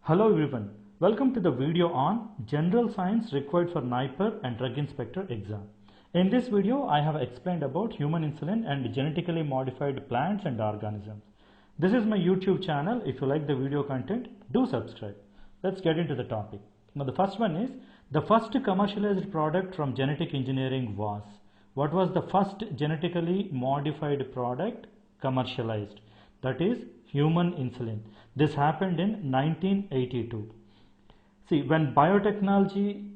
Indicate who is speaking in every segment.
Speaker 1: Hello everyone, welcome to the video on General Science required for NIPER and Drug Inspector exam. In this video, I have explained about human insulin and genetically modified plants and organisms. This is my YouTube channel. If you like the video content, do subscribe. Let's get into the topic. Now the first one is, the first commercialized product from genetic engineering was. What was the first genetically modified product commercialized? That is human insulin. This happened in 1982. See, when biotechnology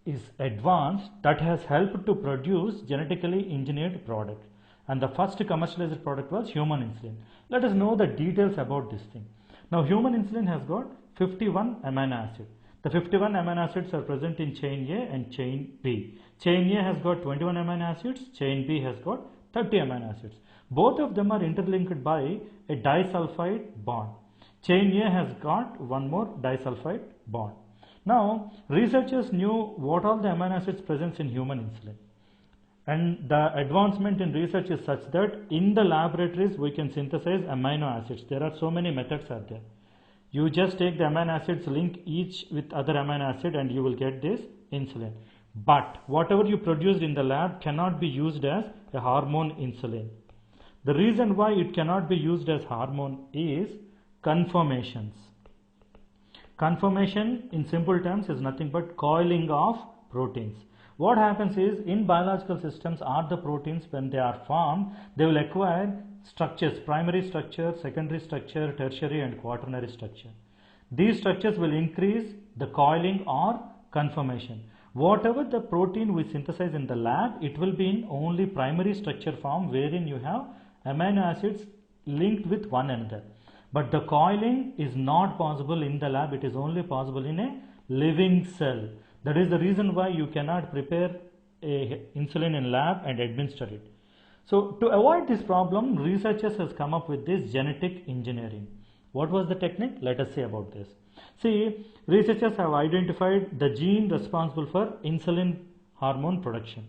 Speaker 1: is advanced, that has helped to produce genetically engineered product. And the first commercialized product was human insulin. Let us know the details about this thing. Now, human insulin has got 51 amino acids. The 51 amino acids are present in chain A and chain B. Chain A has got 21 amino acids, chain B has got 30 amino acids. Both of them are interlinked by a disulfide bond. Chain A has got one more disulfide bond. Now, researchers knew what all the amino acids present in human insulin. And the advancement in research is such that in the laboratories we can synthesize amino acids. There are so many methods are there. You just take the amino acids, link each with other amino acid and you will get this insulin. But whatever you produced in the lab cannot be used as a hormone insulin. The reason why it cannot be used as hormone is conformations. Conformation in simple terms is nothing but coiling of proteins. What happens is, in biological systems or the proteins, when they are formed, they will acquire structures, primary structure, secondary structure, tertiary and quaternary structure. These structures will increase the coiling or conformation. Whatever the protein we synthesize in the lab, it will be in only primary structure form, wherein you have amino acids linked with one another. But the coiling is not possible in the lab, it is only possible in a living cell. That is the reason why you cannot prepare a insulin in lab and administer it. So to avoid this problem, researchers has come up with this genetic engineering. What was the technique? Let us see about this. See, researchers have identified the gene responsible for insulin hormone production.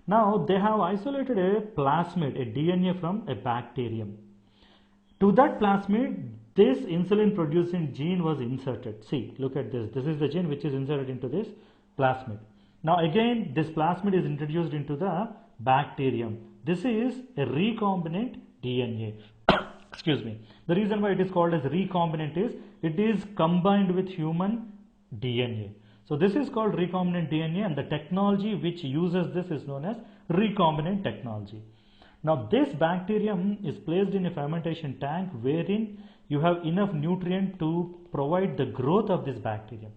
Speaker 1: Now they have isolated a plasmid, a DNA from a bacterium. To that plasmid, this insulin producing gene was inserted. See, look at this. This is the gene which is inserted into this plasmid. Now again, this plasmid is introduced into the bacterium. This is a recombinant DNA. Excuse me. The reason why it is called as recombinant is it is combined with human DNA. So this is called recombinant DNA, and the technology which uses this is known as recombinant technology. Now this bacterium is placed in a fermentation tank wherein you have enough nutrient to provide the growth of this bacterium.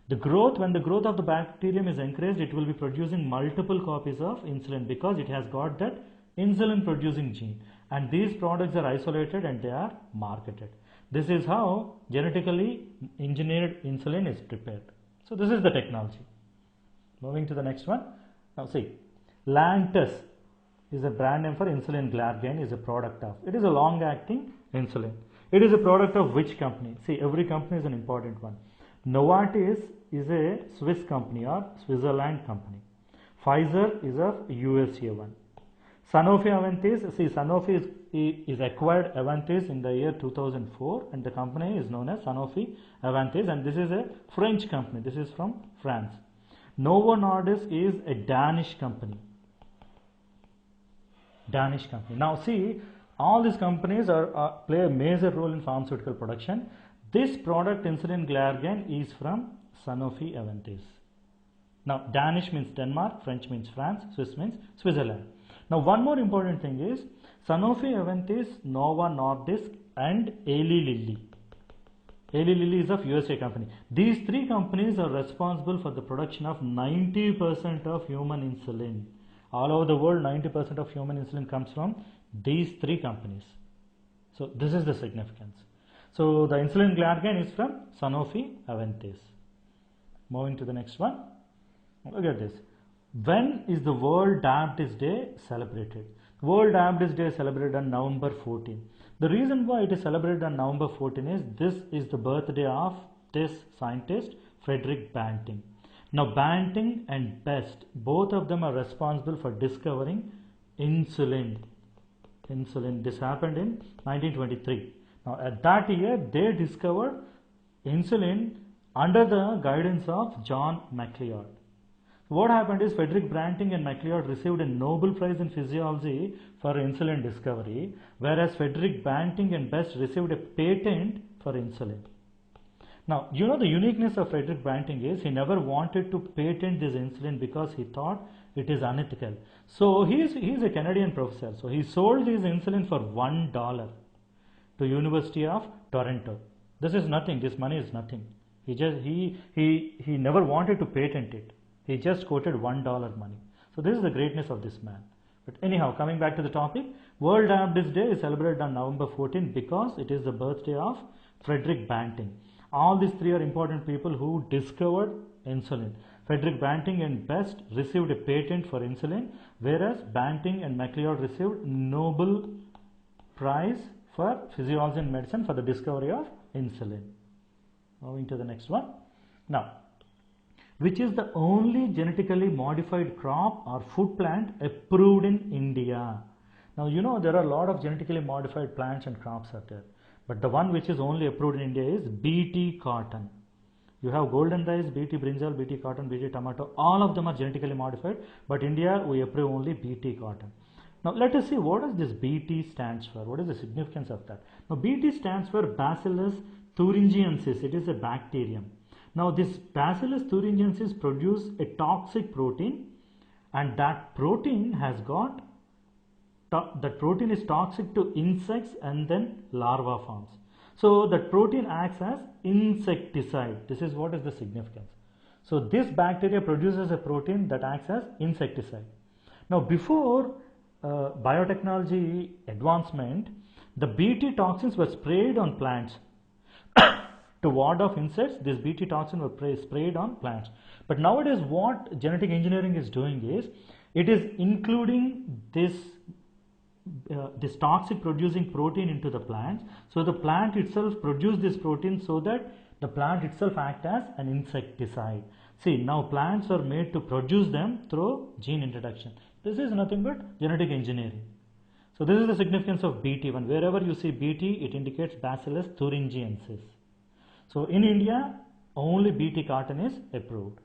Speaker 1: When the growth of the bacterium is encouraged, it will be producing multiple copies of insulin because it has got that insulin producing gene. And these products are isolated and they are marketed. This is how genetically engineered insulin is prepared. So this is the technology. Moving to the next one. Now see, Lantus is a brand name for insulin glargine, is a product of. It is a long acting insulin. It is a product of which company? See, every company is an important one. Novartis is a Swiss company or Switzerland company. Pfizer is of USA one. Sanofi Aventis, see, Sanofi is acquired Aventis in the year 2004 and the company is known as Sanofi Aventis, and this is a French company. This is from France. Novo Nordisk is a Danish company. Now see, all these companies play a major role in pharmaceutical production. This product insulin glargine is from Sanofi Aventis. Now Danish means Denmark, French means France, Swiss means Switzerland. Now one more important thing is Sanofi Aventis, Novo Nordisk and Eli Lilly. Eli Lilly is of USA company. These three companies are responsible for the production of 90% of human insulin. All over the world, 90% of human insulin comes from these three companies. So this is the significance. So the insulin glargine is from Sanofi Aventis. Moving to the next one. Look at this. When is the World Diabetes Day celebrated? World Diabetes Day is celebrated on November 14. The reason why it is celebrated on November 14 is this is the birthday of this scientist, Frederick Banting. Now Banting and Best, both of them are responsible for discovering insulin. This happened in 1923. Now at that year they discovered insulin under the guidance of John MacLeod. What happened is Frederick Banting and MacLeod received a Nobel Prize in Physiology for insulin discovery, whereas Frederick Banting and Best received a patent for insulin. Now, you know the uniqueness of Frederick Banting is he never wanted to patent this insulin because he thought it is unethical. So he is a Canadian professor. So he sold his insulin for $1 to University of Toronto. This is nothing. This money is nothing. He never wanted to patent it. He just quoted $1 money. So this is the greatness of this man. But anyhow, coming back to the topic, World Diabetes Day is celebrated on November 14 because it is the birthday of Frederick Banting. All these three are important people who discovered insulin. Frederick Banting and Best received a patent for insulin, whereas Banting and MacLeod received Nobel Prize for Physiology and Medicine for the discovery of insulin. Moving to the next one. Now, which is the only genetically modified crop or food plant approved in India? Now, you know there are a lot of genetically modified plants and crops out there, but the one which is only approved in India is BT cotton. You have golden rice, BT brinjal, BT cotton, BT tomato, all of them are genetically modified, but India we approve only BT cotton. Now let us see what does this BT stands for. What is the significance of that? Now BT stands for Bacillus thuringiensis. It is a bacterium. Now this Bacillus thuringiensis produce a toxic protein, and that protein has got that protein is toxic to insects and then larva forms. So that protein acts as insecticide. This is what is the significance. So this bacteria produces a protein that acts as insecticide. Now before biotechnology advancement, the BT toxins were sprayed on plants to ward off insects. This BT toxin was sprayed on plants. But nowadays what genetic engineering is doing is it is including this toxic producing protein into the plants, so the plant itself produce this protein so that the plant itself act as an insecticide. See, now plants are made to produce them through gene introduction. This is nothing but genetic engineering. So this is the significance of BT1. Wherever you see BT, it indicates Bacillus thuringiensis. So in India, only BT cotton is approved.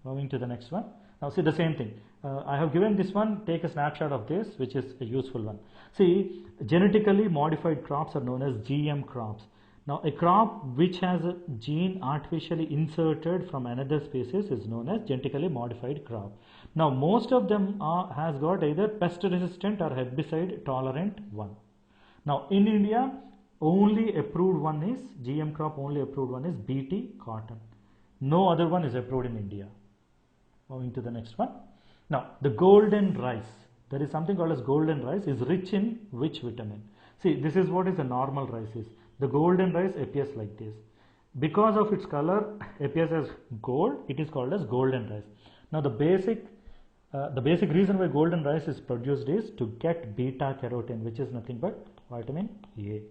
Speaker 1: Moving to the next one. Now see the same thing. I have given this one, take a snapshot of this, which is a useful one. See, genetically modified crops are known as GM crops. Now a crop which has a gene artificially inserted from another species is known as genetically modified crop. Now most of them has got either pest resistant or herbicide tolerant one. Now in India, only approved one is GM crop, only approved one is BT cotton. No other one is approved in India. Moving to the next one. Now the golden rice, there is something called as golden rice, is rich in which vitamin? See, this is what is a normal rice is. The golden rice appears like this. Because of its color appears as gold, it is called as golden rice. Now the basic reason why golden rice is produced is to get beta carotene, which is nothing but vitamin A.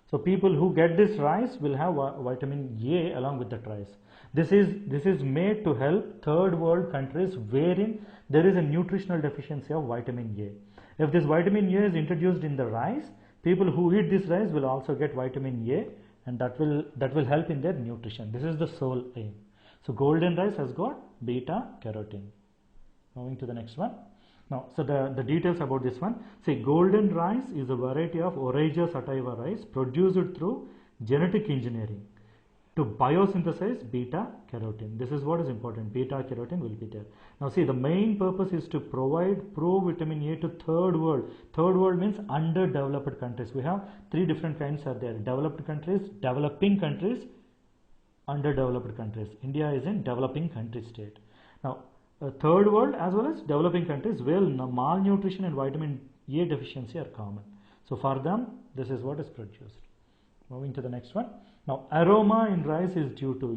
Speaker 1: So people who get this rice will have vitamin A along with that rice. This is made to help third world countries wherein there is a nutritional deficiency of vitamin A. If this vitamin A is introduced in the rice, people who eat this rice will also get vitamin A, and that will help in their nutrition. This is the sole aim. So golden rice has got beta carotene. Moving to the next one. Now, so the details about this one. See, golden rice is a variety of Oryza sativa rice produced through genetic engineering to biosynthesize beta carotene. This is what is important. Beta carotene will be there. Now see, the main purpose is to provide pro-vitamin A to third world. Third world means underdeveloped countries. We have three different kinds are there. Developed countries, developing countries, underdeveloped countries. India is in developing country state. Now third world as well as developing countries where malnutrition and vitamin A deficiency are common. So for them, this is what is produced. Moving to the next one. Now aroma in rice is due to,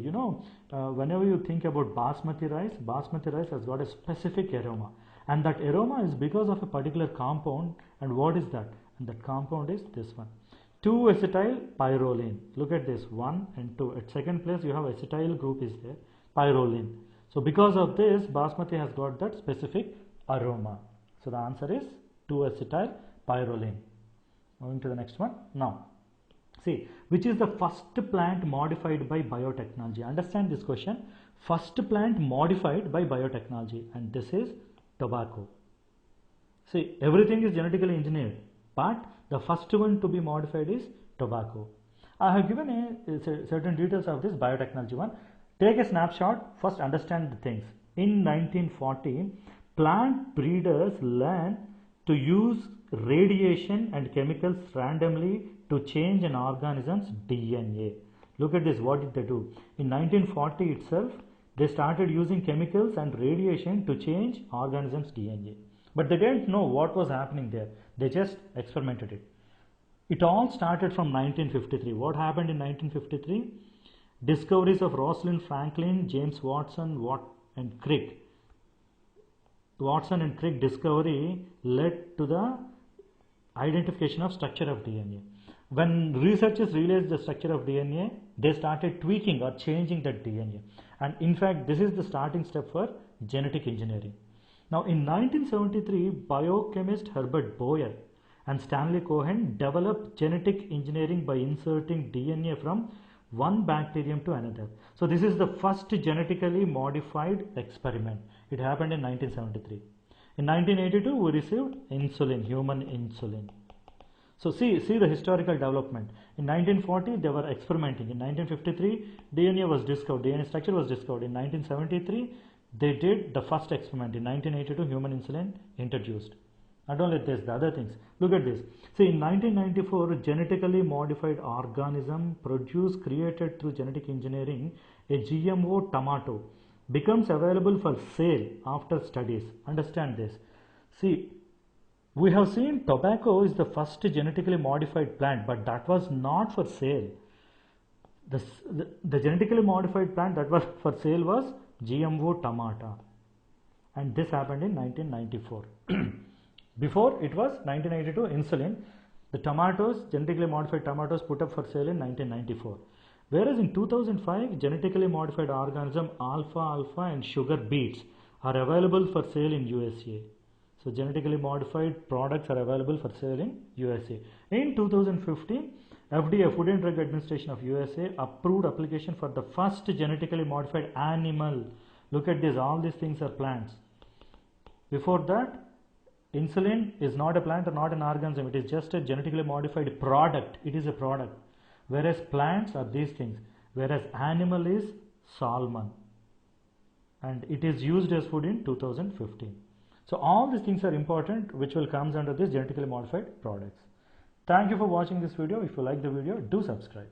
Speaker 1: whenever you think about basmati rice has got a specific aroma, and that aroma is because of a particular compound. And what is that? And that compound is this one, 2-acetyl pyroline. Look at this, 1 and 2. At second place you have acetyl group is there, pyroline. So because of this, basmati has got that specific aroma. So the answer is 2-acetyl pyroline. Moving to the next one. Now See, which is the first plant modified by biotechnology? Understand this question. First plant modified by biotechnology, and this is tobacco. See, everything is genetically engineered, but the first one to be modified is tobacco. I have given certain details of this biotechnology one. Take a snapshot, first understand the things. In 1940, plant breeders learned to use radiation and chemicals randomly to change an organism's DNA. Look at this, what did they do? In 1940 itself, they started using chemicals and radiation to change organisms' DNA. But they didn't know what was happening there. They just experimented it. It all started from 1953. What happened in 1953? Discoveries of Rosalind Franklin, James Watson, and Crick. Watson and Crick discovery led to the identification of structure of DNA. When researchers realized the structure of DNA, they started tweaking or changing that DNA. And in fact, this is the starting step for genetic engineering. Now in 1973, biochemist Herbert Boyer and Stanley Cohen developed genetic engineering by inserting DNA from one bacterium to another. So this is the first genetically modified experiment. It happened in 1973. In 1982, we received insulin, human insulin. So see the historical development. In 1940, they were experimenting. In 1953, DNA was discovered, DNA structure was discovered. In 1973, they did the first experiment. In 1982, human insulin introduced. Not only this, the other things. Look at this. See, in 1994, genetically modified organism created through genetic engineering, a GMO tomato, becomes available for sale after studies. Understand this. See, we have seen tobacco is the first genetically modified plant, but that was not for sale. The genetically modified plant that was for sale was GMO tomato, and this happened in 1994. Before it was 1982 insulin. The tomatoes, genetically modified tomatoes, put up for sale in 1994. Whereas in 2005, genetically modified organism alfalfa and sugar beets are available for sale in USA. So genetically modified products are available for sale in USA. In 2015, FDA, Food and Drug Administration of USA, approved application for the first genetically modified animal. Look at this, all these things are plants. Before that, insulin is not a plant or not an organism, it is just a genetically modified product. It is a product. Whereas plants are these things. Whereas animal is salmon. And it is used as food in 2015. So all these things are important, which will comes under this genetically modified products. Thank you for watching this video. If you like the video, do subscribe.